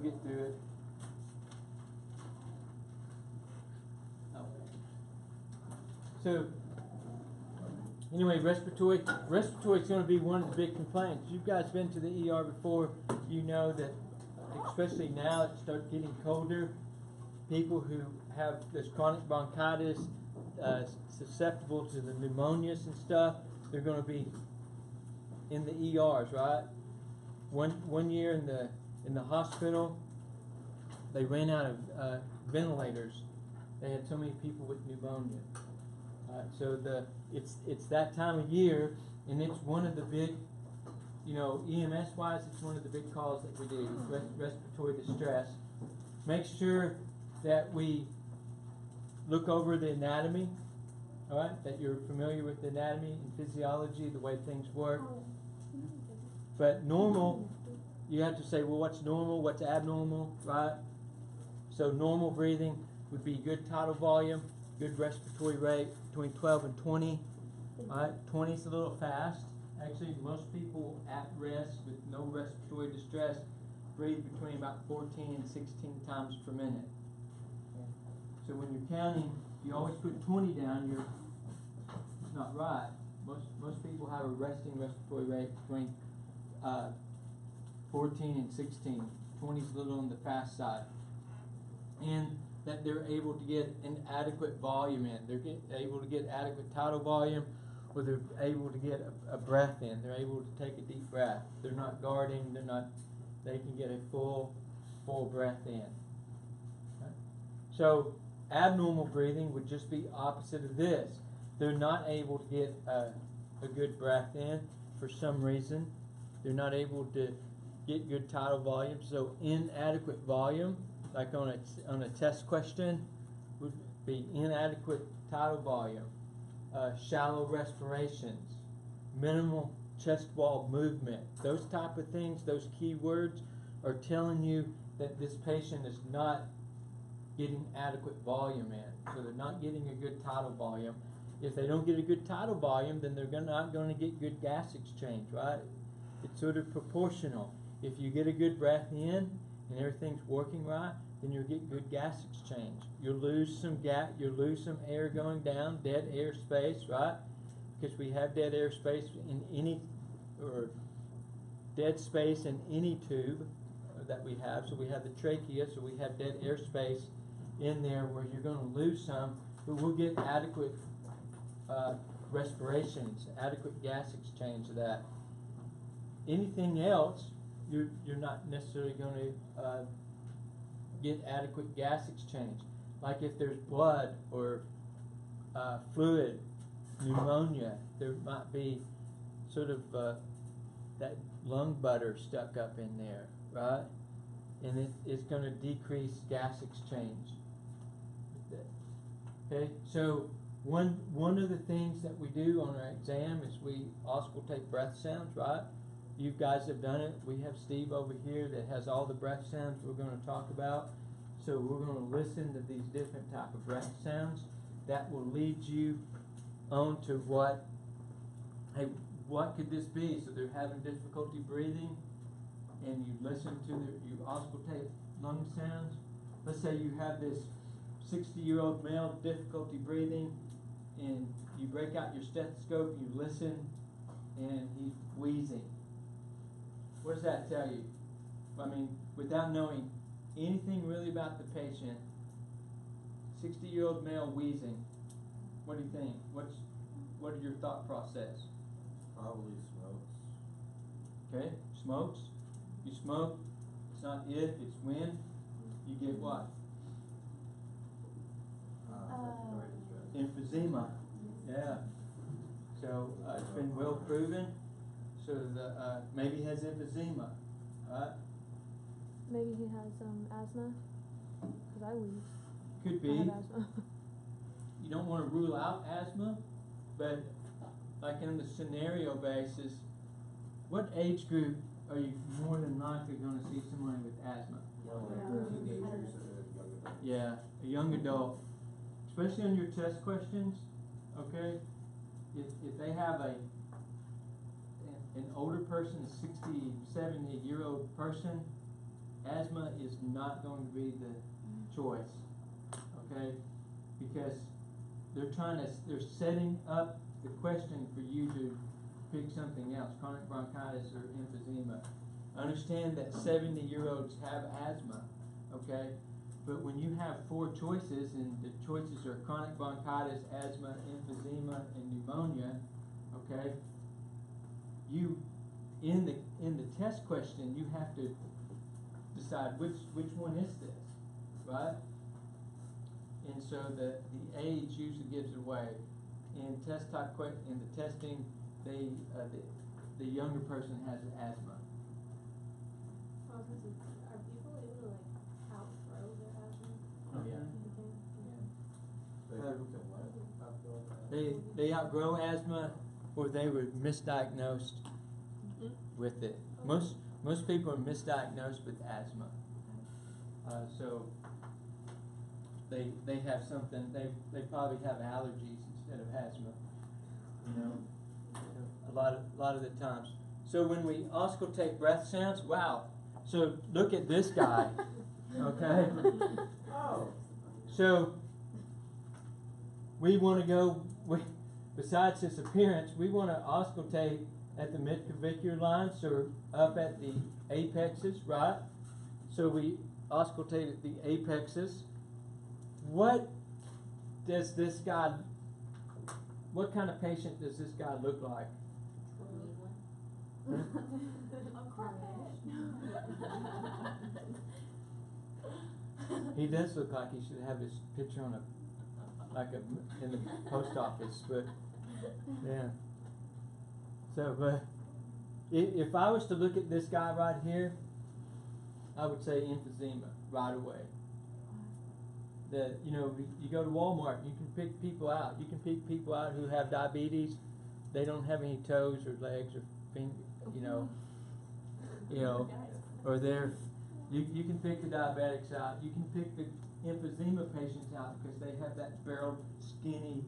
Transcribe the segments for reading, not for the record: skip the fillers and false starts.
get through it. So, anyway, respiratory is going to be one of the big complaints. You guys been to the ER before, you know that, especially now it starts getting colder, people who have this chronic bronchitis, susceptible to the pneumonias and stuff, they're going to be in the ERs, right? One year in the hospital, they ran out of ventilators. They had so many people with pneumonia. So it's that time of year, and it's one of the big, EMS wise, it's one of the big calls that we do, respiratory distress. Make sure that we look over the anatomy, all right, that you're familiar with the anatomy and physiology, the way things work. But normal, you have to say, well, what's normal, what's abnormal, right? So normal breathing would be good tidal volume, good respiratory rate, between 12 and 20. All right, 20 is a little fast. Actually, most people at rest with no respiratory distress breathe between about 14 and 16 times per minute. Okay. So when you're counting, you always put 20 down. It's not right. Most people have a resting respiratory rate between 14 and 16. 20 is a little on the fast side. And that they're able to get an adequate volume in. They're able to get adequate tidal volume, or they're able to get a breath in. They're able to take a deep breath. They're not guarding. They can get a full breath in. Right? So abnormal breathing would just be opposite of this. They're not able to get a good breath in for some reason. They're not able to get good tidal volume. So inadequate volume, like on a test question, would be inadequate tidal volume, shallow respirations, minimal chest wall movement. Those type of things, those key words are telling you that this patient is not getting adequate volume in. So they're not getting a good tidal volume. If they don't get a good tidal volume, then they're not going to get good gas exchange, right? It's sort of proportional. If you get a good breath in and everything's working right, then you'll get good gas exchange. You'll lose some air going down, dead air space, right? Because we have dead air space or dead space in any tube that we have. So we have the trachea, so we have dead air space in there where you're going to lose some, but we'll get adequate respirations, adequate gas exchange of that. Anything else, you're not necessarily going to get adequate gas exchange. Like if there's blood or fluid, pneumonia, there might be sort of that lung butter stuck up in there, right? And it's going to decrease gas exchange. Okay, so one of the things that we do on our exam is we auscultate breath sounds, right? You guys have done it. We have Steve over here that has all the breath sounds we're going to talk about. So we're going to listen to these different type of breath sounds. That will lead you on to what could this be? So they're having difficulty breathing, and you listen to you auscultate lung sounds. Let's say you have this 60-year-old male difficulty breathing, and you break out your stethoscope, you listen, and he's wheezing. What does that tell you? I mean, without knowing anything really about the patient, 60-year-old male wheezing, what do you think? What are your thought process? Probably smokes. Okay, smokes. You smoke, it's not if, it's when. You get what? Emphysema. Yeah. So it's been well proven. So maybe he has emphysema, right? Maybe he has asthma, because I wheeze. Could be. I have asthma. You don't want to rule out asthma, but like on the scenario basis, what age group are you more than likely going to see somebody with asthma? Teenagers and Yeah, a young adult. Especially on your test questions, okay? If they have an older person, a 60, 70-year-old person, asthma is not going to be the choice, okay? Because they're setting up the question for you to pick something else, chronic bronchitis or emphysema. Understand that 70-year-olds have asthma, okay? But when you have 4 choices, and the choices are chronic bronchitis, asthma, emphysema, and pneumonia, okay? You, in the test question, you have to decide which one is this, right? And so the age usually gives it away. In test type in the testing, the younger person has asthma. Are people able to like outgrow their asthma? Oh yeah. People can what? Outgrow that? They outgrow asthma, or they were misdiagnosed with it. Most people are misdiagnosed with asthma. So they have something. They probably have allergies instead of asthma. You know, a lot of the times. So when we auscultate breath sounds, wow. So look at this guy. Okay. Oh. So we want to go. Besides his appearance, we want to auscultate at the midclavicular line, so up at the apexes, right? So we auscultate at the apexes. What kind of patient does this guy look like? He does look like he should have his picture on in the post office, but yeah. So, if I was to look at this guy right here, I would say emphysema right away. You go to Walmart, you can pick people out. You can pick people out who have diabetes. They don't have any toes or legs or fingers, or you can pick the diabetics out. You can pick the emphysema patients out because they have that barrel, skinny,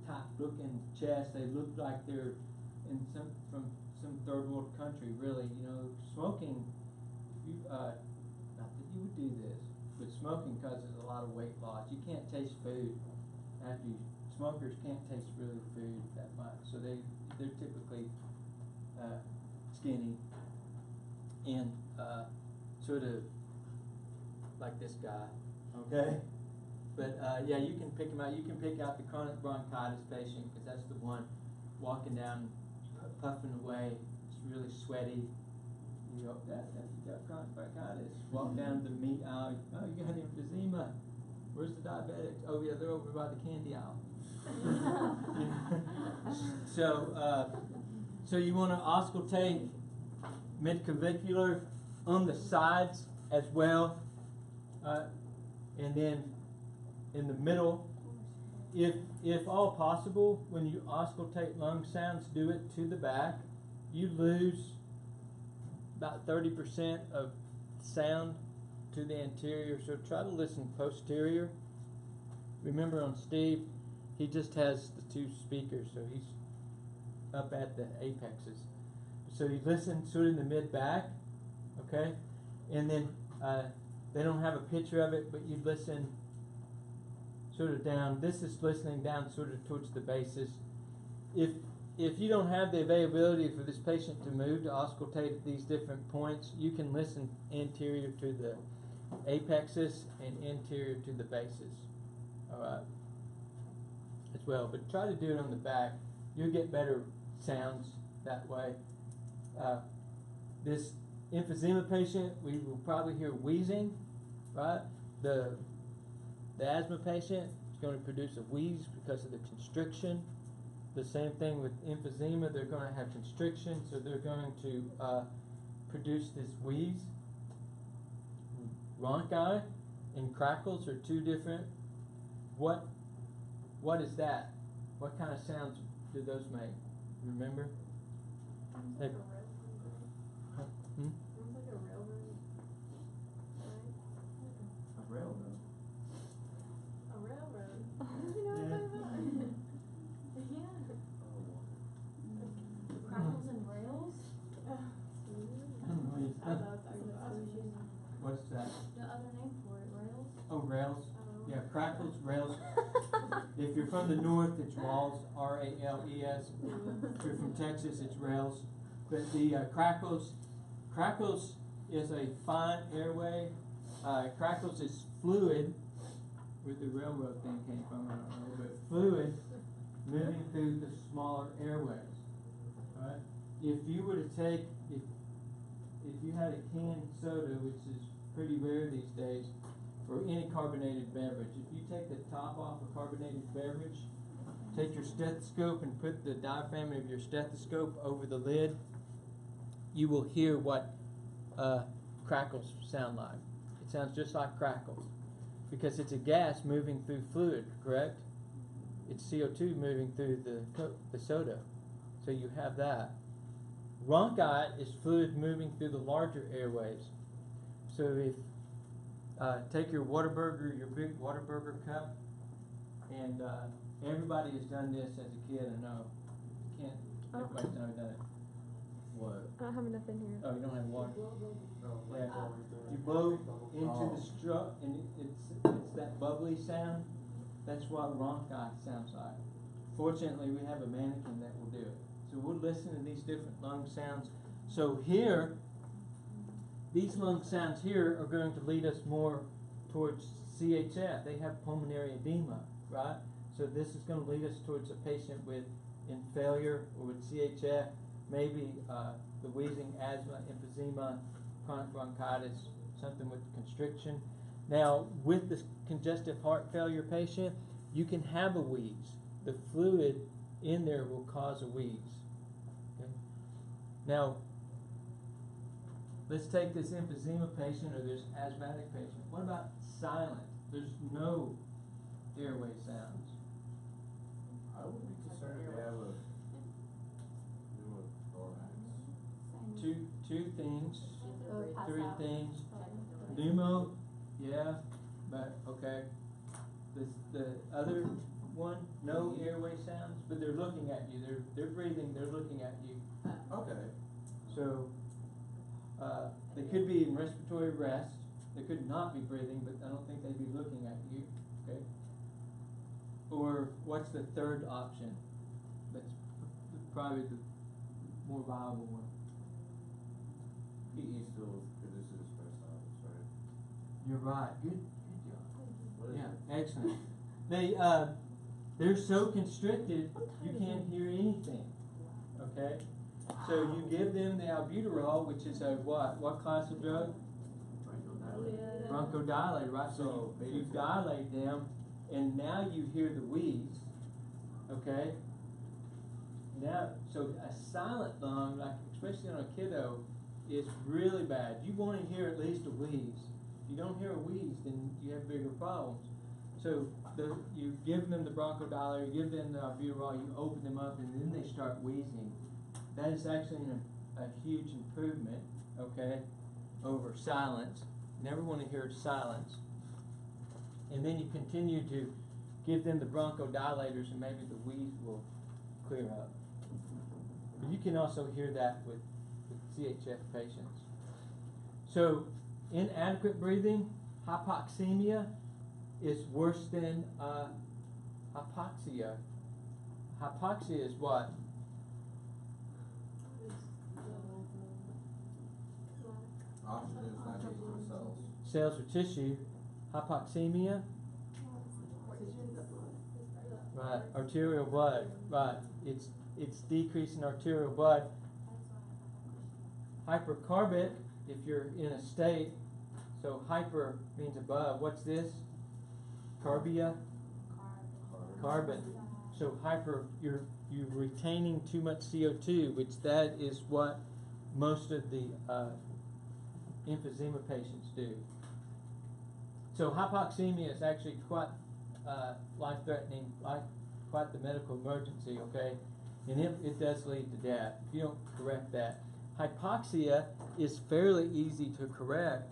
tight-looking chest. They look like they're from some third world country. Really, smoking. Not that you would do this, but smoking causes a lot of weight loss. You can't taste food after smokers can't taste really food that much, so they're typically skinny and sort of like this guy, okay? But yeah, you can pick him out. You can pick out the chronic bronchitis patient because that's the one walking down, puffing away. It's really sweaty. You got chronic bronchitis. Walk down the meat aisle. Oh, you got emphysema. Where's the diabetics? Oh yeah, they're over by the candy aisle. So you want to auscultate midclavicular on the sides as well, and then in the middle. If all possible, when you auscultate lung sounds, do it to the back. You lose about 30% of sound to the anterior, so try to listen posterior. Remember on Steve, he just has the 2 speakers, so he's up at the apexes. So you listen sort of in the mid-back, okay? And then they don't have a picture of it, but you listen sort of down. This is listening down sort of towards the bases. If you don't have the availability for this patient to move to auscultate at these different points, you can listen anterior to the apexes and anterior to the bases, all right, as well. But try to do it on the back. You'll get better sounds that way. This emphysema patient, we will probably hear wheezing, right? The asthma patient is going to produce a wheeze because of the constriction. The same thing with emphysema, they're going to have constriction, so they're going to produce this wheeze. Bronchi and crackles are 2 different. What is that? What kind of sounds do those make? Remember? Sounds like a railroad. Sounds like a railroad. A railroad. A railroad. You know what I'm talking about? Yeah. Crackles and rails? I don't know. I thought that was What's Crackles, rails. If you're from the north, it's Rales, R-A-L-E-S. If you're from Texas, it's rails. But the Crackles is a fine airway. Crackles is fluid, where the railroad thing came from, I don't know, but fluid moving through the smaller airways. Right? If you were to take, if you had a canned soda, which is pretty rare these days, or any carbonated beverage, if you take the top off a carbonated beverage, take your stethoscope and put the diaphragm of your stethoscope over the lid, you will hear what crackles sound like. It sounds just like crackles, because it's a gas moving through fluid, correct? It's CO2 moving through the soda. So you have that. Bronchi is fluid moving through the larger airways. So if take your Whataburger, your big Whataburger cup, and everybody has done this as a kid, I know. Can't, everybody's never done it. What? I don't have enough in here. Oh, you don't have water? No, Yeah. like You blow into the straw, and it's that bubbly sound. That's what bronchi sounds like. Fortunately, we have a mannequin that will do it. So we'll listen to these different lung sounds. So here, these lung sounds here are going to lead us more towards CHF. They have pulmonary edema, right? So this is going to lead us towards a patient in failure or with CHF, maybe the wheezing, asthma, emphysema, chronic bronchitis, something with constriction. Now, with this congestive heart failure patient, you can have a wheeze. The fluid in there will cause a wheeze. Okay? Now, let's take this emphysema patient or this asthmatic patient. What about silent? There's no airway sounds. I would be concerned if they have a pneumothorax. Two things, three things. Pneumo, yeah, but okay. The other one, no airway sounds, but they're looking at you. They're breathing. They're looking at you. Okay. So they could be in respiratory arrest. They could not be breathing, but I don't think they'd be looking at you. Okay. Or what's the third option? That's probably the more viable one. PE still produces Cyanosis, right? You're right. Good job. What is Yeah, it? excellent. They're so constricted you can't hear anything. Okay, so you give them the albuterol, which is a what? What class of drug? Bronchodilator, right? So you dilate them, and now you hear the wheeze. Okay. Now, so a silent lung, like especially on a kiddo, is really bad. You want to hear at least a wheeze. If you don't hear a wheeze, then you have bigger problems. So you give them the bronchodilator, you give them the albuterol, you open them up, and then they start wheezing. That is actually a huge improvement, okay, over silence. Never want to hear silence. And then you continue to give them the bronchodilators, and maybe the wheeze will clear up. But you can also hear that with CHF patients. So inadequate breathing, hypoxemia, is worse than hypoxia. Hypoxia is what? Oxygen is not needed for cells. Cells or tissue. Hypoxemia? Right, arterial blood. Right, it's decreasing arterial blood. Hypercarbic, if you're in a state, so hyper means above. What's this? Carbia? Carbon. So hyper, you're retaining too much CO2, which that is what most of the emphysema patients do. So hypoxemia is actually quite life-threatening, quite the medical emergency, okay? And it does lead to death if you don't correct that. Hypoxia is fairly easy to correct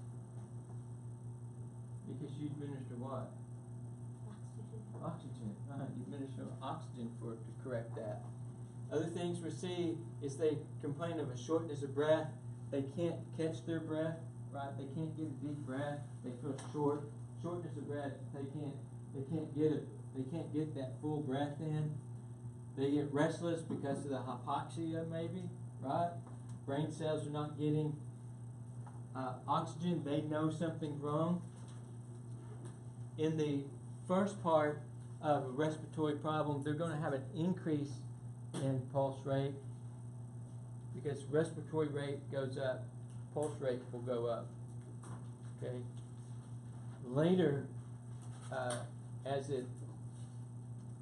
because you administer what? Oxygen. You administer oxygen to correct that. Other things we see is they complain of a shortness of breath. They can't catch their breath, right? They can't get a deep breath. They feel short. Shortness of breath. They can't they can't get that full breath in. They get restless because of the hypoxia maybe, right? Brain cells are not getting oxygen. They know something's wrong. In the first part of a respiratory problem, they're going to have an increase in pulse rate because respiratory rate goes up, pulse rate will go up. Okay. Later, as it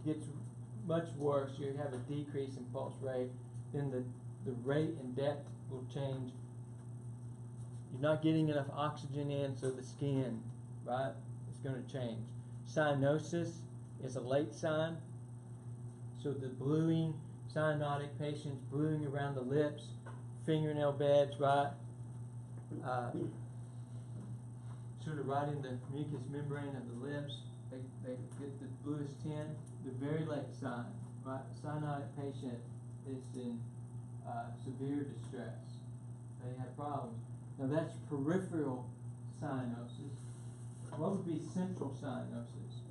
gets much worse, you have a decrease in pulse rate, then the rate and depth will change. You're not getting enough oxygen in, so the skin, right, is going to change. Cyanosis is a late sign, so the bluing, cyanotic patients bluing around the lips, fingernail beds, right, sort of right in the mucous membrane of the lips. They get the bluest tint. The very late sign, right? Cyanotic patient is in severe distress. They have problems. Now that's peripheral cyanosis. What would be central cyanosis?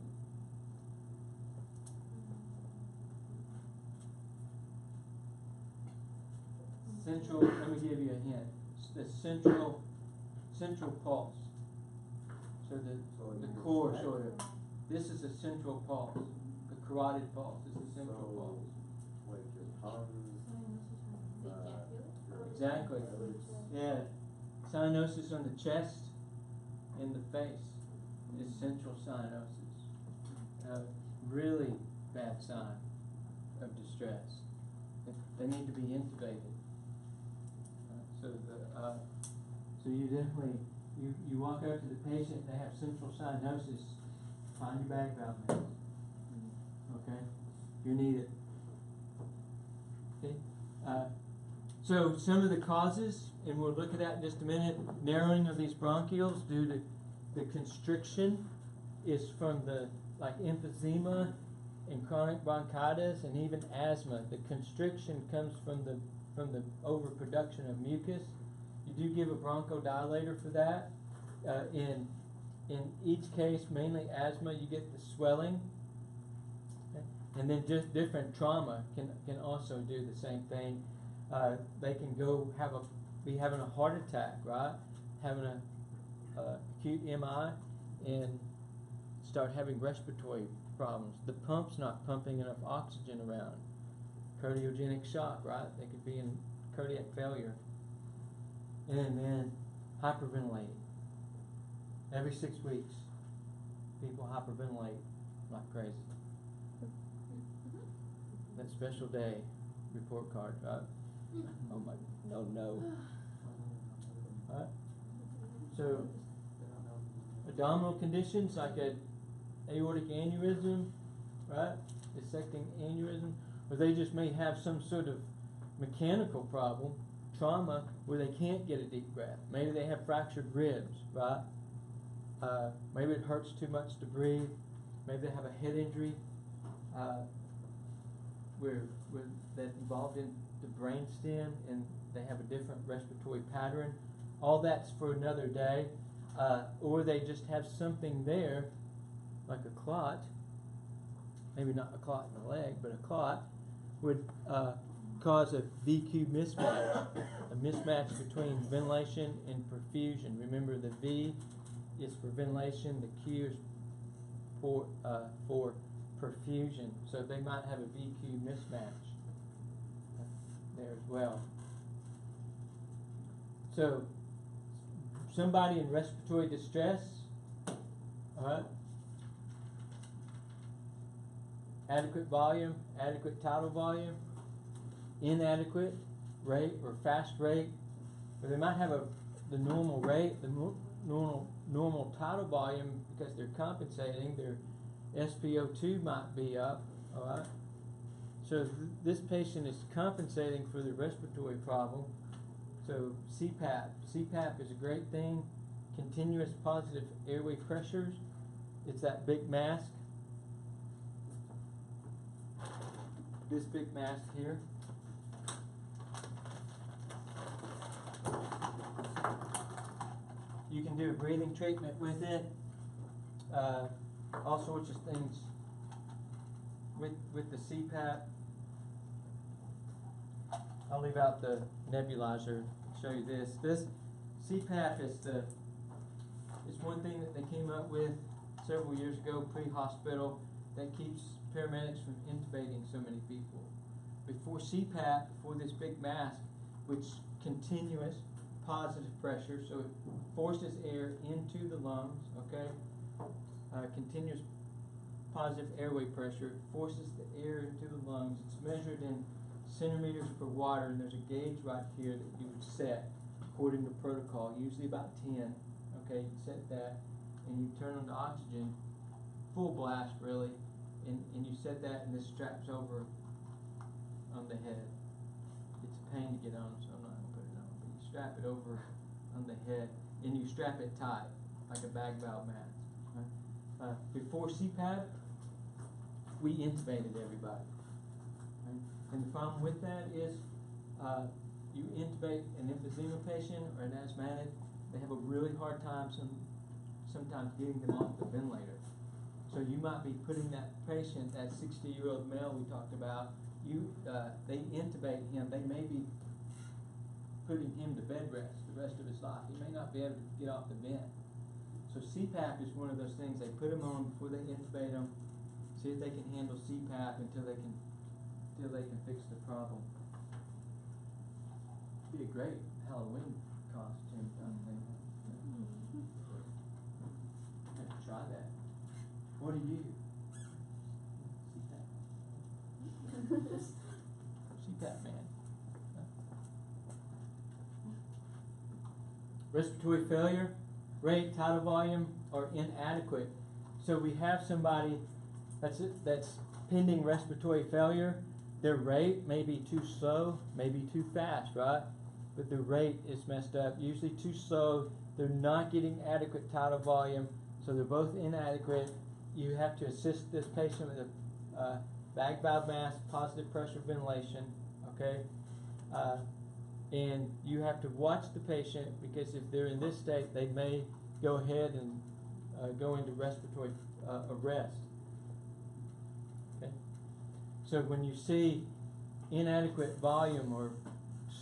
Central, let me give you a hint. The central pulse. So the core sort of. This is a central pulse. The carotid pulse is the central pulse. Like your tongue. They can't feel it? Exactly. Yeah. Cyanosis on the chest and the face is central cyanosis. Really bad sign of distress. They need to be intubated. So you definitely you walk up to the patient. They have central cyanosis. Find your bag valve meds. Okay, you need it. Okay. So some of the causes, and we'll look at that in just a minute. Narrowing of these bronchioles due to the constriction is from the emphysema and chronic bronchitis and even asthma. The constriction comes from the overproduction of mucus. You do give a bronchodilator for that. In each case, mainly asthma, you get the swelling. Okay? And then just different trauma can also do the same thing. They can be having a heart attack, right? Having a acute MI and start having respiratory problems. The pump's not pumping enough oxygen around. Cardiogenic shock, right? They could be in cardiac failure. And then hyperventilating. Every 6 weeks, people hyperventilate like crazy. That special day report card, right? Oh my, no. Right? So, abdominal conditions like an aortic aneurysm, right? Dissecting aneurysm, or they just may have some sort of mechanical problem, trauma, where they can't get a deep breath. Maybe they have fractured ribs, right? Maybe it hurts too much to breathe. Maybe they have a head injury where that's involved in the brain stem and they have a different respiratory pattern. All that's for another day. Or they just have something there, like a clot, maybe not a clot in the leg, but a clot, would cause a VQ mismatch, a mismatch between ventilation and perfusion. Remember, the V is for ventilation, the Q is for perfusion. So they might have a VQ mismatch there as well. So somebody in respiratory distress, all right, adequate volume, adequate tidal volume, inadequate rate or fast rate, or they might have the normal rate, the normal tidal volume because they're compensating. Their SpO2 might be up, all right. So this patient is compensating for the respiratory problem. So Cpap is a great thing. Continuous positive airway pressures. It's that big mask. This big mask here. You can do a breathing treatment with it. all sorts of things with the Cpap. I'll leave out the nebulizer, show you this. This Cpap is one thing that they came up with several years ago, pre-hospital, that keeps paramedics from intubating so many people. Before Cpap, before this big mask, which continuous positive pressure, so it forces air into the lungs, okay? Continuous positive airway pressure, it forces the air into the lungs. It's measured in centimeters per water, and there's a gauge right here that you would set according to protocol, usually about 10. Okay, you set that, and you turn on the oxygen, full blast really, and you set that, and this straps over on the head. It's a pain to get on, so I'm not going to put it on, but you strap it over on the head, and you strap it tight, like a bag valve mask. Right? Before CPAP, we intubated everybody. Right? And the problem with that is you intubate an emphysema patient or an asthmatic, they have a really hard time sometimes getting them off the ventilator. So you might be putting that patient, that 60-year-old male we talked about, they intubate him, they may be putting him to bed rest the rest of his life. He may not be able to get off the vent. So CPAP is one of those things they put them on before they intubate them, see if they can handle CPAP until they can fix the problem. Be a great Halloween costume, I think. Have to try that. What are you? CPAP. CPAP man. Respiratory failure, rate, tidal volume are inadequate. So we have somebody that's pending respiratory failure. Their rate may be too slow, maybe too fast, right? But the rate is messed up. Usually too slow. They're not getting adequate tidal volume, so they're both inadequate. You have to assist this patient with a bag valve mask, positive pressure ventilation, okay? And you have to watch the patient, because if they're in this state, they may go ahead and go into respiratory arrest. Okay? So when you see inadequate volume or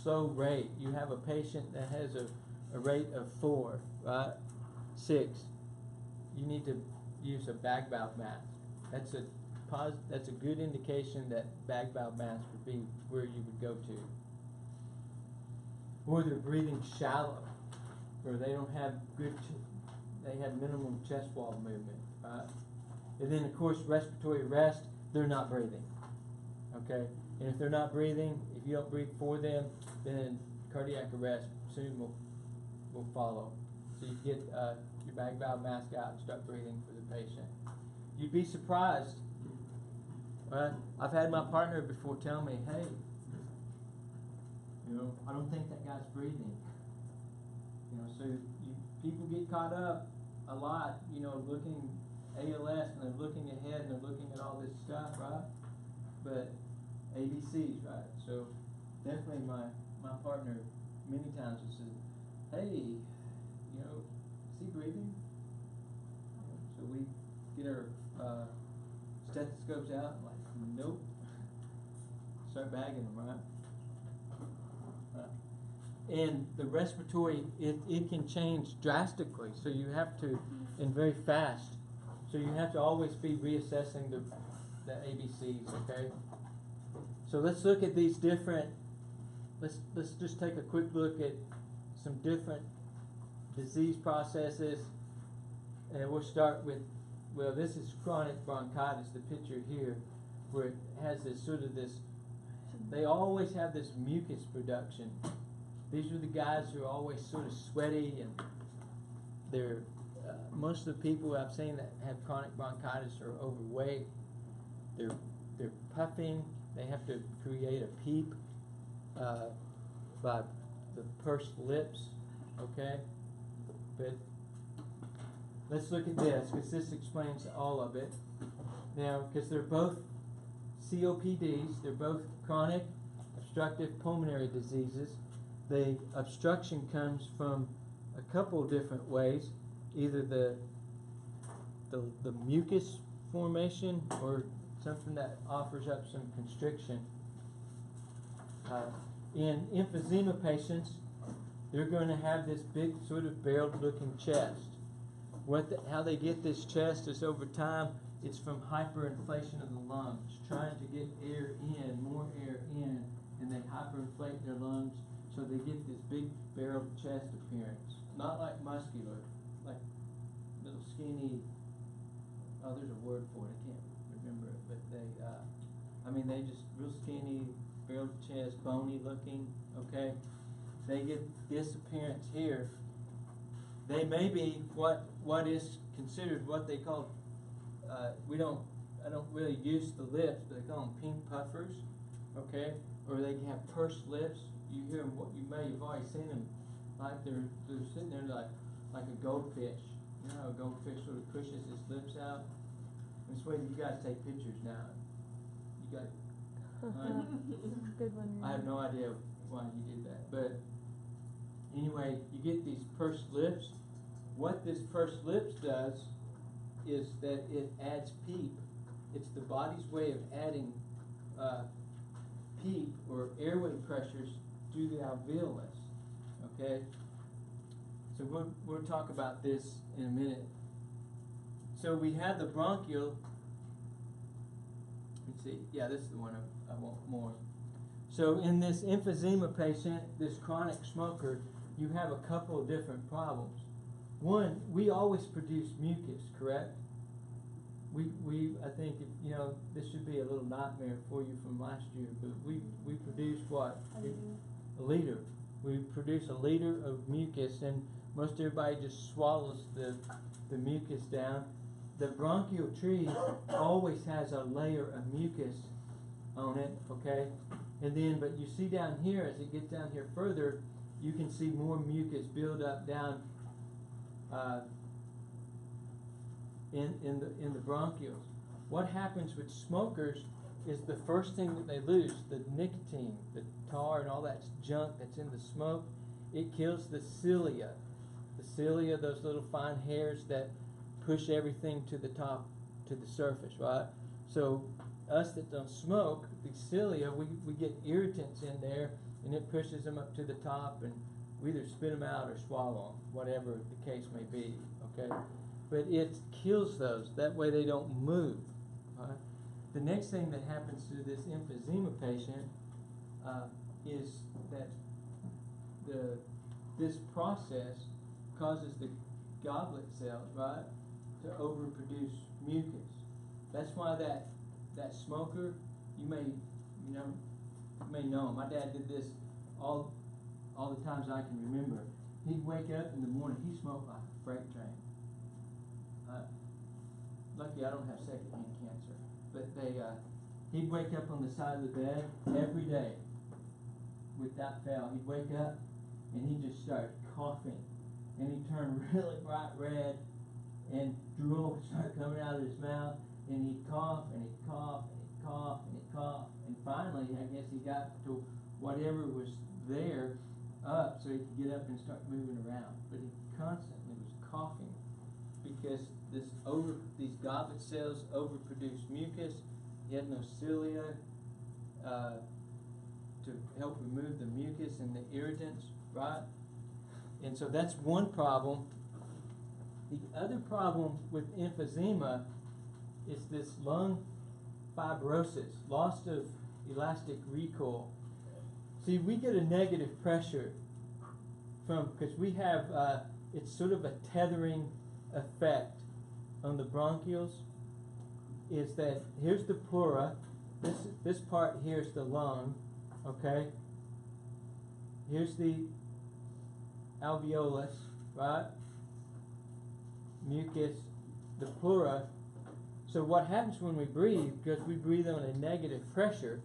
slow rate, you have a patient that has a rate of 4, right? 6. You need to use a bag valve mask. That's a good indication that bag valve mask would be where you would go to. Or they're breathing shallow, or they don't have they have minimum chest wall movement, right? And then of course respiratory arrest, they're not breathing, okay? And if they're not breathing, if you don't breathe for them, then cardiac arrest soon will follow. So you get your bag valve mask out and start breathing for the patient. You'd be surprised, right? I've had my partner before tell me, hey, I don't think that guy's breathing. So people get caught up a lot, looking ALS, and they're looking ahead and they're looking at all this stuff, right? But ABCs, right? So definitely my partner many times will say, hey, is he breathing? So we get our stethoscopes out and like, nope. Start bagging them, right? And the respiratory, it can change drastically, so you have to, and very fast. So you have to always be reassessing the ABCs, okay? So let's look at these different, let's just take a quick look at some different disease processes. And we'll start with, this is chronic bronchitis, the picture here, where it has this they always have this mucus production. These are the guys who are always sort of sweaty, and they're most of the people I've seen that have chronic bronchitis are overweight. They're puffing. They have to create a PEEP by the pursed lips. Okay, but let's look at this, because this explains all of it. Now, because they're both COPDs, they're both chronic obstructive pulmonary diseases. The obstruction comes from a couple different ways. Either the the mucus formation or something that offers up some constriction. In emphysema patients, they're going to have this big sort of barreled-looking chest. How they get this chest is over time. It's from hyperinflation of the lungs, trying to get air in, more air in, and they hyperinflate their lungs, so they get this big barreled chest appearance. Not like muscular, like little skinny. Oh, there's a word for it. I can't remember it, but they just real skinny, barreled chest, bony looking. Okay, they get this appearance here. They may be what is considered what they call. I don't really use the lips, but they call them pink puffers. Okay, or they can have pursed lips. You hear them. You've already seen them, like they're sitting there like a goldfish. You know how a goldfish sort of pushes its lips out. This way, you guys take pictures now. You got. Good one. I have no idea why you did that, but anyway, you get these pursed lips. What this pursed lips does is that it adds PEEP. It's the body's way of adding PEEP or airway pressures to the alveolus. Okay, so we'll talk about this in a minute. So we have the bronchial. Let's see. Yeah, this is the one I want more. So in this emphysema patient, this chronic smoker, you have a couple of different problems. One, we always produce mucus, correct? I think, this should be a little nightmare for you from last year, but we produce what? A liter. We produce a liter of mucus, and most everybody just swallows the mucus down. The bronchial tree always has a layer of mucus on it, okay? And then, but you see down here, as it gets down here further, you can see more mucus build up down in the bronchioles. What happens with smokers is the first thing that they lose, the nicotine, the tar and all that junk that's in the smoke, it kills the cilia. The cilia, those little fine hairs that push everything to the top, to the surface, right? So us that don't smoke, the cilia, we get irritants in there, and it pushes them up to the top, and we either spit them out or swallow them, whatever the case may be, okay? But it kills those. That way they don't move, right? The next thing that happens to this emphysema patient is that this process causes the goblet cells, right, to overproduce mucus. That's why that smoker, you may know him. My dad did this all the times I can remember. He'd wake up in the morning. He smoked like a freight train. Lucky I don't have secondhand cancer, but he'd wake up on the side of the bed every day without fail. He'd wake up and he'd just start coughing, and he'd turn really bright red, and drool would start coming out of his mouth, and he'd cough and he'd cough and he'd cough and he'd cough, and finally I guess he got to whatever was there up so he could get up and start moving around, but he constantly was coughing because these goblet cells overproduce mucus. He had no cilia to help remove the mucus and the irritants, right? And so that's one problem. The other problem with emphysema is this lung fibrosis, loss of elastic recoil. See, we get a negative pressure because we have, it's sort of a tethering effect on the bronchioles, is that here's the pleura, this part here is the lung, okay? Here's the alveolus, right? Mucus, the pleura. So what happens when we breathe, because we breathe on a negative pressure,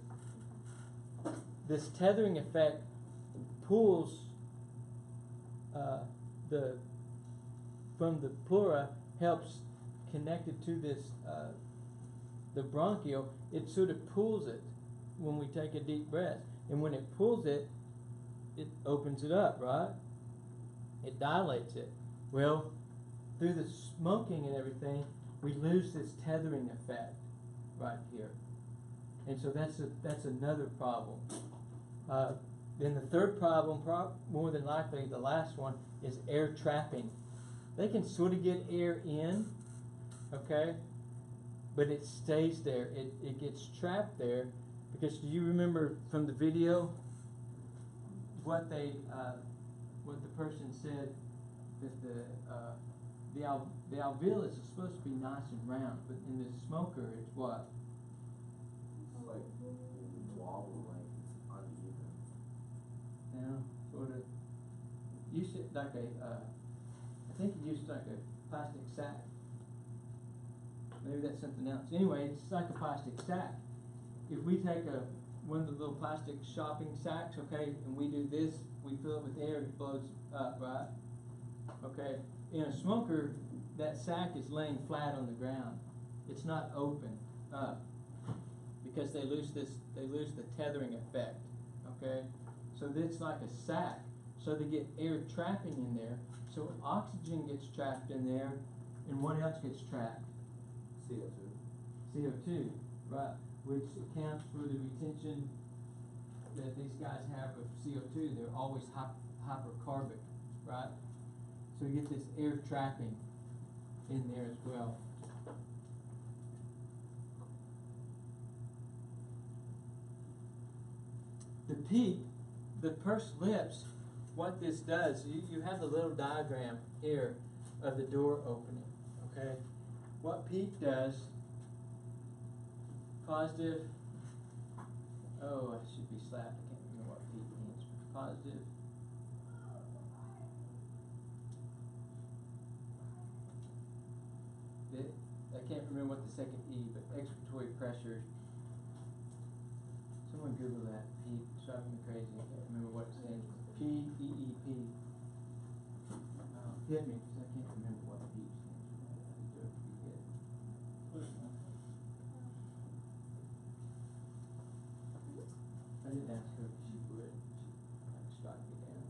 this tethering effect pulls from the pleura, helps connected to this the bronchial. It sort of pulls it when we take a deep breath, and when it pulls it, it opens it up, right? It dilates it. Well, through the smoking and everything, we lose this tethering effect right here. And so that's another problem. Then the third problem, more than likely the last one, is air trapping. They can sort of get air in, okay, but it stays there. It gets trapped there because, do you remember from the video what the person said, that the alveolus is supposed to be nice and round, but in the smoker it's what? It's like wobble, like it's uneven. Yeah, sort of. Used it like I think it used like a plastic sack. Maybe that's something else. Anyway, it's like a plastic sack. If we take one of the little plastic shopping sacks, okay, and we do this, we fill it with air, it blows up, right? Okay. In a smoker, that sack is laying flat on the ground. It's not open up because they lose the tethering effect. Okay. So it's like a sack. So they get air trapping in there. So oxygen gets trapped in there, and what else gets trapped? CO2. CO2, right, which accounts for the retention that these guys have of CO2. They're always hypercarbic, right? So you get this air trapping in there as well. The PEEP, the pursed lips, what this does, you have the little diagram here of the door opening, okay? What PEEP does, positive, oh, I should be slapped, I can't remember what PEEP means. Positive, I can't remember what the second E, but expiratory pressure. Someone Google that, PEEP, it's driving me crazy, I can't remember what it stands for. PEEP. Hit me, because I can't remember what PEEP stands for. I deserve to be hit. I didn't ask her if she would. She might strike me down.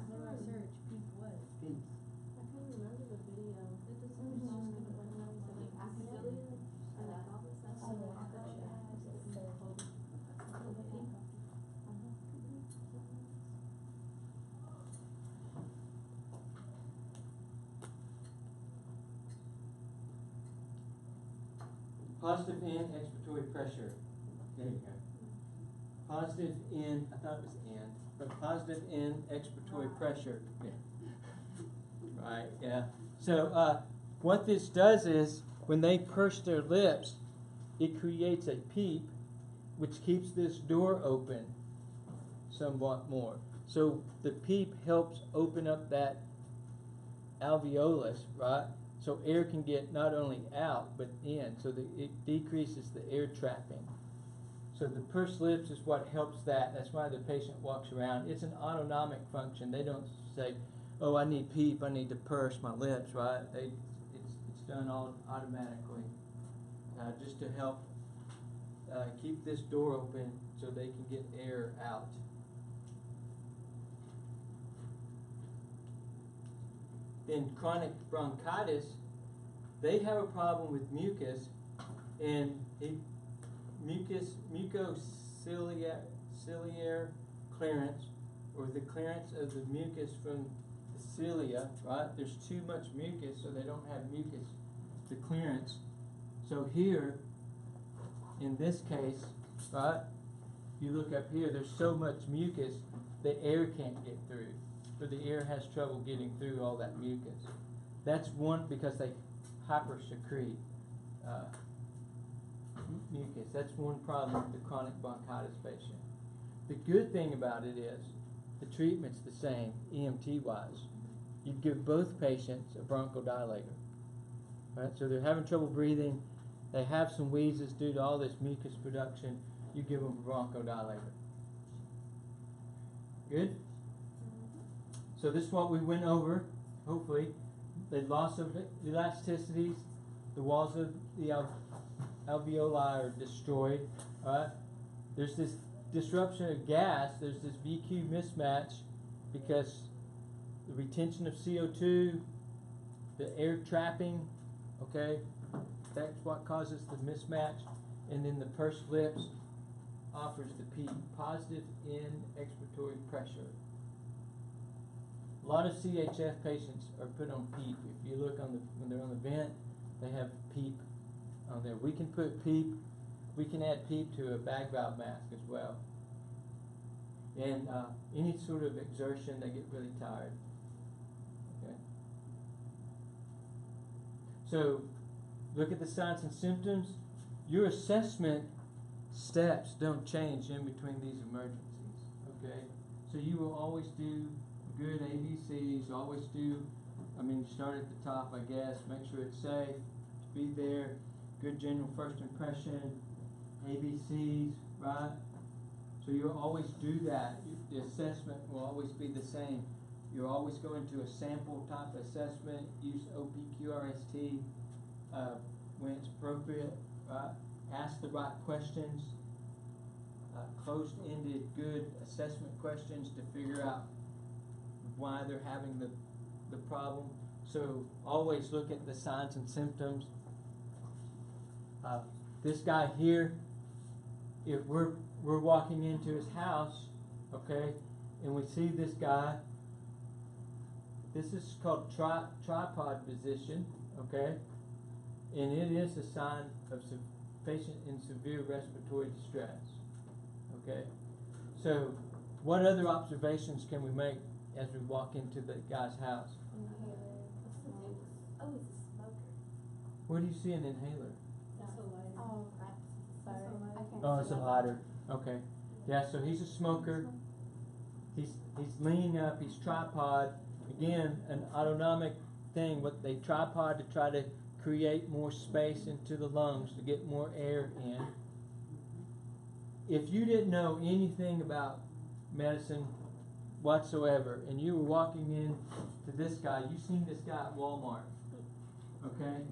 When I search, peep what? PEEP. I can't remember the video. It just seems just gonna when I was like academia, and I thought that's so Positive in expiratory pressure. There you go. Positive in, I thought it was in, but positive in expiratory pressure. Yeah. Right, yeah. So what this does is, when they purse their lips, it creates a PEEP, which keeps this door open somewhat more. So the PEEP helps open up that alveolus, right? So air can get not only out, but in. So it decreases the air trapping. So the pursed lips is what helps that. That's why the patient walks around. It's an autonomic function. They don't say, oh, I need PEEP, I need to purse my lips, right? It's done all automatically, just to help keep this door open so they can get air out. In chronic bronchitis, they have a problem with mucus, and mucociliary clearance, or the clearance of the mucus from the cilia, right? There's too much mucus, so they don't have mucus, the clearance. So here, in this case, right, you look up here, there's so much mucus, the air can't get through. So the air has trouble getting through all that mucus. That's one, because they hypersecrete mucus. That's one problem with the chronic bronchitis patient. The good thing about it is the treatment's the same, EMT-wise. You give both patients a bronchodilator. Right? So they're having trouble breathing, they have some wheezes due to all this mucus production, you give them a bronchodilator. Good? So this is what we went over, hopefully. The loss of elasticities, the walls of the alveoli are destroyed. Right? There's this disruption of gas, there's this VQ mismatch because the retention of CO2 the air trapping, okay, that's what causes the mismatch. And then the pursed lips offers the PEEP, positive in expiratory pressure. A lot of CHF patients are put on PEEP. If you look on the, when they're on the vent, they have PEEP on there. We can put PEEP, we can add PEEP to a bag valve mask as well. And any sort of exertion, they get really tired. Okay. So, look at the signs and symptoms. Your assessment steps don't change in between these emergencies. Okay. So you will always do good ABCs. Always do. I mean, start at the top, I guess. Make sure it's safe. Be there. Good general first impression. ABCs, right? So you'll always do that. The assessment will always be the same. You're always going to a sample type assessment. Use OPQRST when it's appropriate. Right? Ask the right questions. Closed-ended, good assessment questions to figure out why they're having the problem. So always look at the signs and symptoms. This guy here, if we're walking into his house, okay, and we see this guy, this is called tripod position, okay, and it is a sign of patient in severe respiratory distress, okay. So what other observations can we make as we walk into the guy's house? Oh, it's a smoker. Where do you see an inhaler? That's a lighter. Oh, sorry. I can't Oh, see it's a that. lighter. Okay. Yeah, so he's a smoker. He's leaning up, he's tripod. Again, an autonomic thing, what they tripod to try to create more space into the lungs to get more air in. If you didn't know anything about medicine whatsoever, and you were walking in to this guy, you seen this guy at Walmart, okay,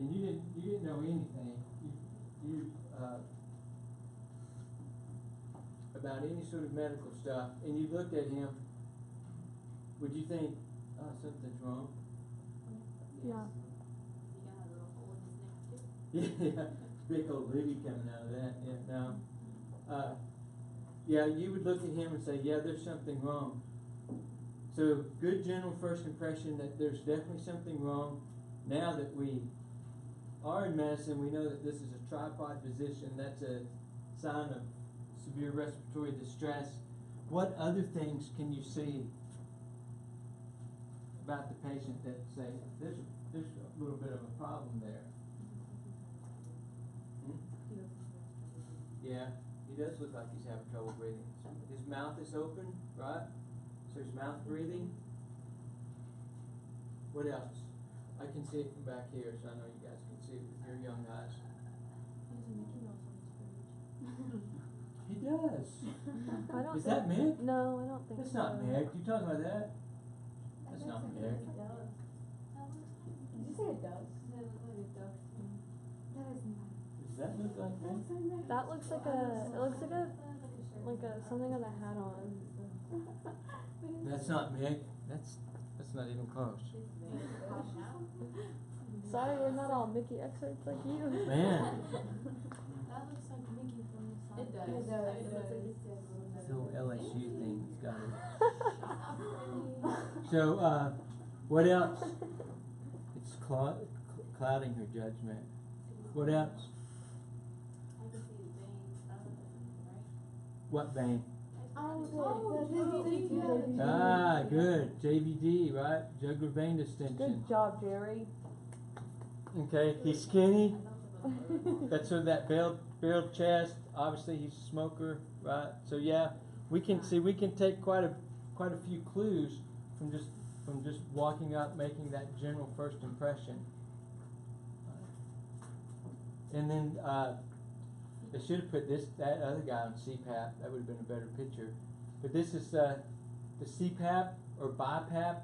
and you didn't know anything, about any sort of medical stuff, and you looked at him, would you think, oh, something's wrong? Yeah. You got a little hole in his neck too. Yeah, big old lady coming out of that. Yeah, no. Yeah, you would look at him and say, yeah, there's something wrong. So, good general first impression that there's definitely something wrong. Now that we are in medicine, we know that this is a tripod position. That's a sign of severe respiratory distress. What other things can you see about the patient that say, there's a little bit of a problem there? Yeah, he does look like he's having trouble breathing. His mouth is open, right? So his mouth breathing. What else? I can see it from back here, so I know you guys can see it with your young eyes. He does. I don't Is that think- Mick? No, I don't think That's so. not Mick. You talking about that? That's not Mick. That looks like. Did you say it does? That looks like a duck. That is not. Does that look like Mick? That looks like like a something with a hat on. That's not Mick. That's not even close. Sorry, we're not all Mickey experts like you. Man. That looks like Mickey from the song. It does. It does. It looks like he's dead a little bit. This little LSU thing's got it. So, what else? It's clouding her judgment. What else? I can see the veins, right? What vein? JVD. Ah, good. JVD, right? Jugular vein distension. Good job, Jerry. Okay, he's skinny. That's sort of that barreled chest. Obviously, he's a smoker, right? So yeah, we can take quite a few clues from just walking up, making that general first impression. And then they should have put that other guy on Cpap. That would have been a better picture. But this is the Cpap or BiPAP.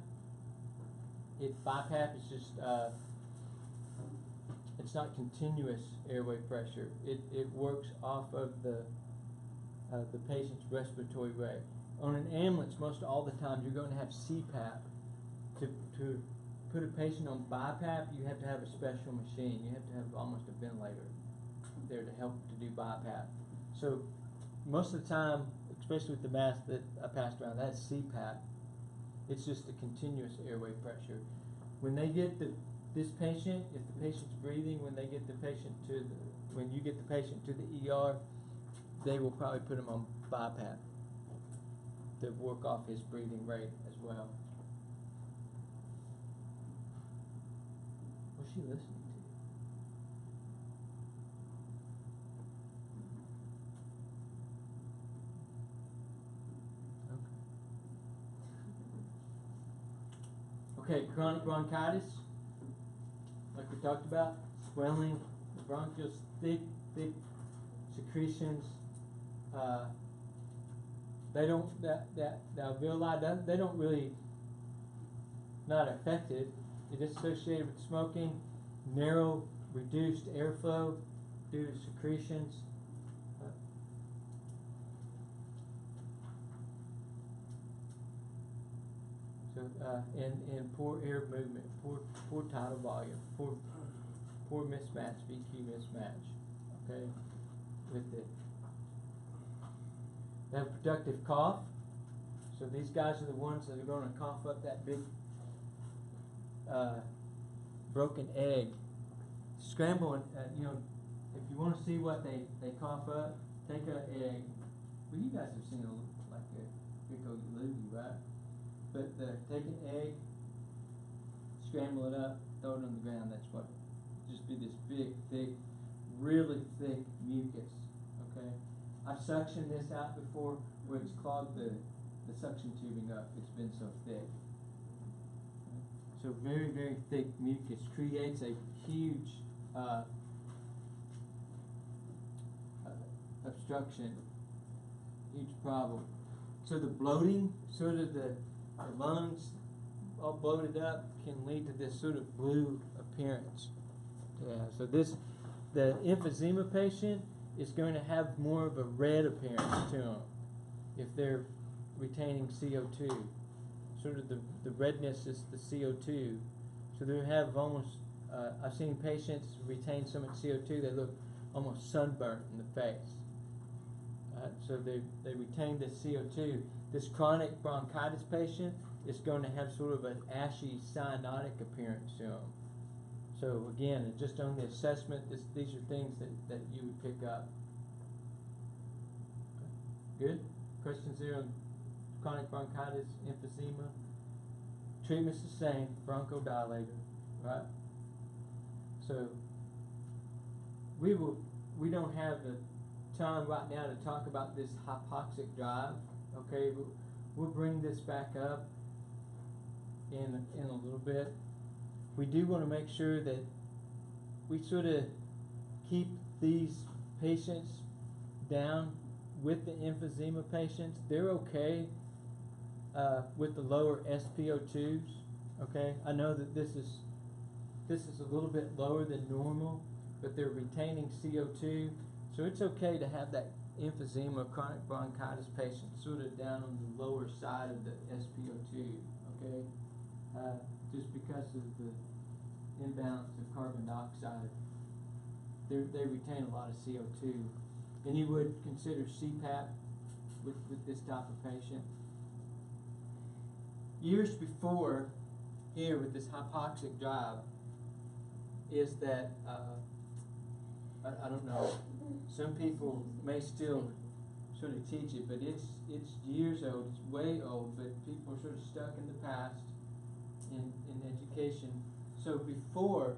BiPAP is just it's not continuous airway pressure. It works off of the patient's respiratory rate. On an ambulance, most all the time you're going to have Cpap to put a patient on BiPAP, you have to have a special machine. You have to have almost a ventilator there to help to do BiPAP. So most of the time, especially with the mask that I passed around, that's CPAP. It's just a continuous airway pressure. When they get this patient, if the patient's breathing, when you get the patient to the ER, they will probably put him on BiPAP to work off his breathing rate as well. What's she listening to? Okay, chronic bronchitis, like we talked about, swelling, the bronchioles, thick secretions. They don't, the alveoli, they don't really, not affected. It is associated with smoking, narrow, reduced airflow due to secretions. And poor air movement, poor tidal volume, poor mismatch, VQ mismatch, okay, with it. They have productive cough, so these guys are the ones that are going to cough up that big broken egg. Scramble, if you want to see what they cough up, take an egg. Well, you guys have seen like a big old loogie, right? But take an egg, scramble it up, throw it on the ground. That's what, just be this big, thick, really thick mucus. Okay, I've suctioned this out before where it's clogged the suction tubing up. It's been so thick. So very, very thick mucus creates a huge obstruction, huge problem. So the bloating, sort of the lungs all bloated up, can lead to this sort of blue appearance. Yeah. So the emphysema patient is going to have more of a red appearance to them if they're retaining CO2. Sort of the redness is the CO2. So they have almost, I've seen patients retain so much CO2 they look almost sunburnt in the face. So they retain this CO2. This chronic bronchitis patient is going to have sort of an ashy cyanotic appearance to them. So again, just on the assessment, these are things that you would pick up. Good? Questions there on chronic bronchitis, emphysema? Treatment's the same, bronchodilator, right? So we don't have the time right now to talk about this hypoxic drive, okay? We'll bring this back up in a little bit. We do want to make sure that we sort of keep these patients down with the emphysema patients. They're okay with the lower SpO2s, okay? I know that this is a little bit lower than normal, but they're retaining CO2, so it's okay to have that emphysema chronic bronchitis patient sort of down on the lower side of the SpO2, okay? Just because of the imbalance of carbon dioxide, they retain a lot of CO2. And you would consider CPAP with this type of patient. Years before, here with this hypoxic drive, is that, I don't know, some people may still sort of teach it, but it's years old, it's way old, but people are sort of stuck in the past in education. So before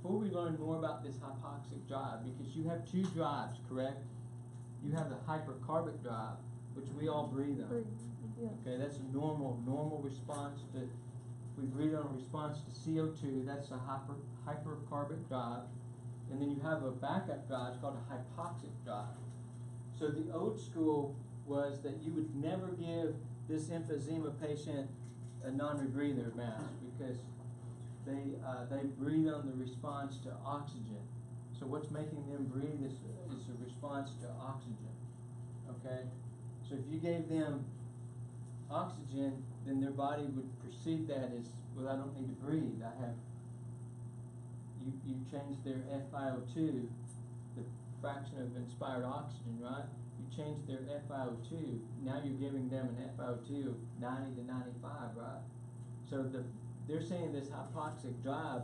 we learn more about this hypoxic drive, because you have two drives, correct? You have the hypercarbic drive, which we all breathe on. Yeah. Okay, that's a normal response to, we breathe on a response to CO2, that's a hypercarbic drive. And then you have a backup drive, it's called a hypoxic drive. So the old school was that you would never give this emphysema patient a non-rebreather mask because they breathe on the response to oxygen. So what's making them breathe is a response to oxygen. Okay? So if you gave them oxygen, then their body would perceive that as, well, I don't need to breathe, I have, you changed their FiO2, the fraction of inspired oxygen, right? You changed their FiO2, now you're giving them an FiO2 of 90 to 95, right? So they're saying this hypoxic drive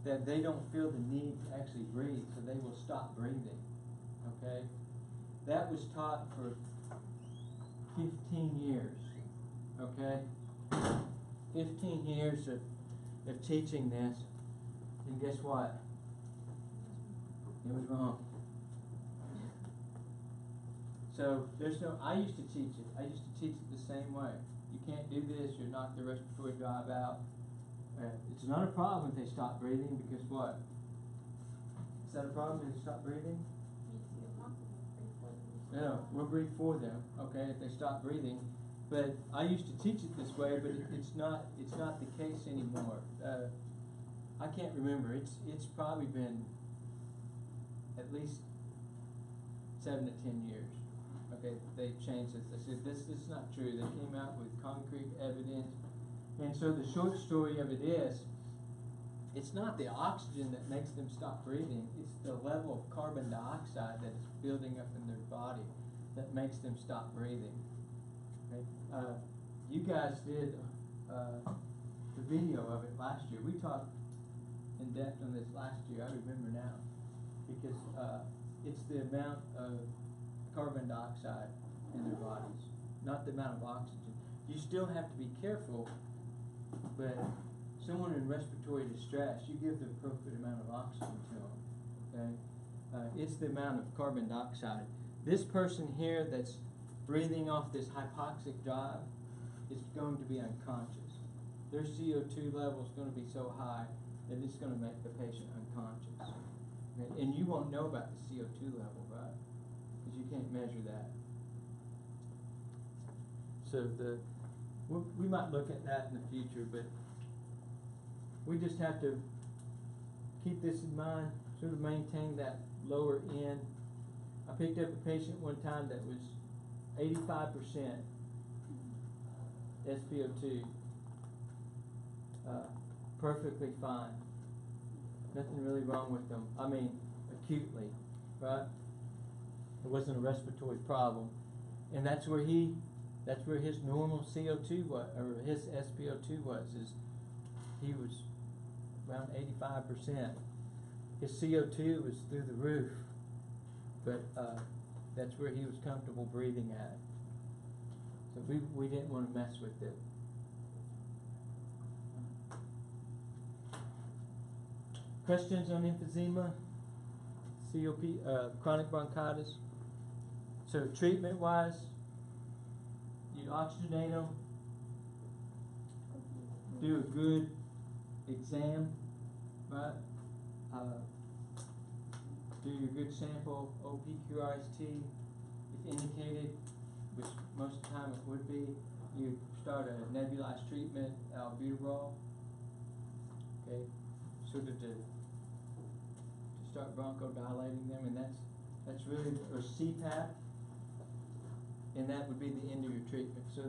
that they don't feel the need to actually breathe, so they will stop breathing, okay? That was taught for 15 years, okay? 15 years of teaching this, and guess what? It was wrong. So there's no, I used to teach it. I used to teach it the same way. You can't do this, you're not the respiratory drive out. It's not a problem if they stop breathing, because what? Is that a problem if they stop breathing? No, we'll breathe for them, okay, if they stop breathing. But I used to teach it this way, but it's not the case anymore. I can't remember. It's probably been at least 7 to 10 years. Okay, they changed this. They said this is not true. They came out with concrete evidence. And so the short story of it is, it's not the oxygen that makes them stop breathing, it's the level of carbon dioxide that is building up in their body that makes them stop breathing. Okay? You guys did the video of it last year. We talked in depth on this last year, I remember now, because it's the amount of carbon dioxide in their bodies, not the amount of oxygen. You still have to be careful, but someone in respiratory distress, you give the appropriate amount of oxygen to them, okay? It's the amount of carbon dioxide. This person here that's breathing off this hypoxic drive is going to be unconscious. Their CO2 level is going to be so high that it's going to make the patient unconscious. Okay? And you won't know about the CO2 level, right? Because you can't measure that. So we might look at that in the future, but we just have to keep this in mind, sort of maintain that lower end. I picked up a patient one time that was 85% SpO2, perfectly fine. Nothing really wrong with them. I mean, acutely, right? It wasn't a respiratory problem, and that's where his normal CO2 was, or his SpO2 was. Is he was around 85%. His CO2 was through the roof, but that's where he was comfortable breathing at. So we didn't want to mess with it. Questions on emphysema, COP, chronic bronchitis? So treatment-wise, you oxygenate them, do a good exam, right? Do your good sample, OPQRST, if indicated, which most of the time it would be. You start a nebulized treatment, albuterol, okay, sort of to start bronchodilating them, and that's really, or Cpap, and that would be the end of your treatment. So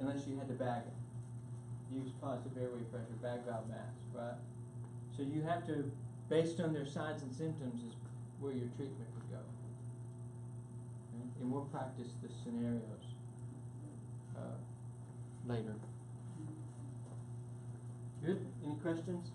unless you had to bag it, use positive airway pressure, bag valve mask, right? So you have to, based on their signs and symptoms, is where your treatment would go. Okay? And we'll practice the scenarios later. Good? Any questions?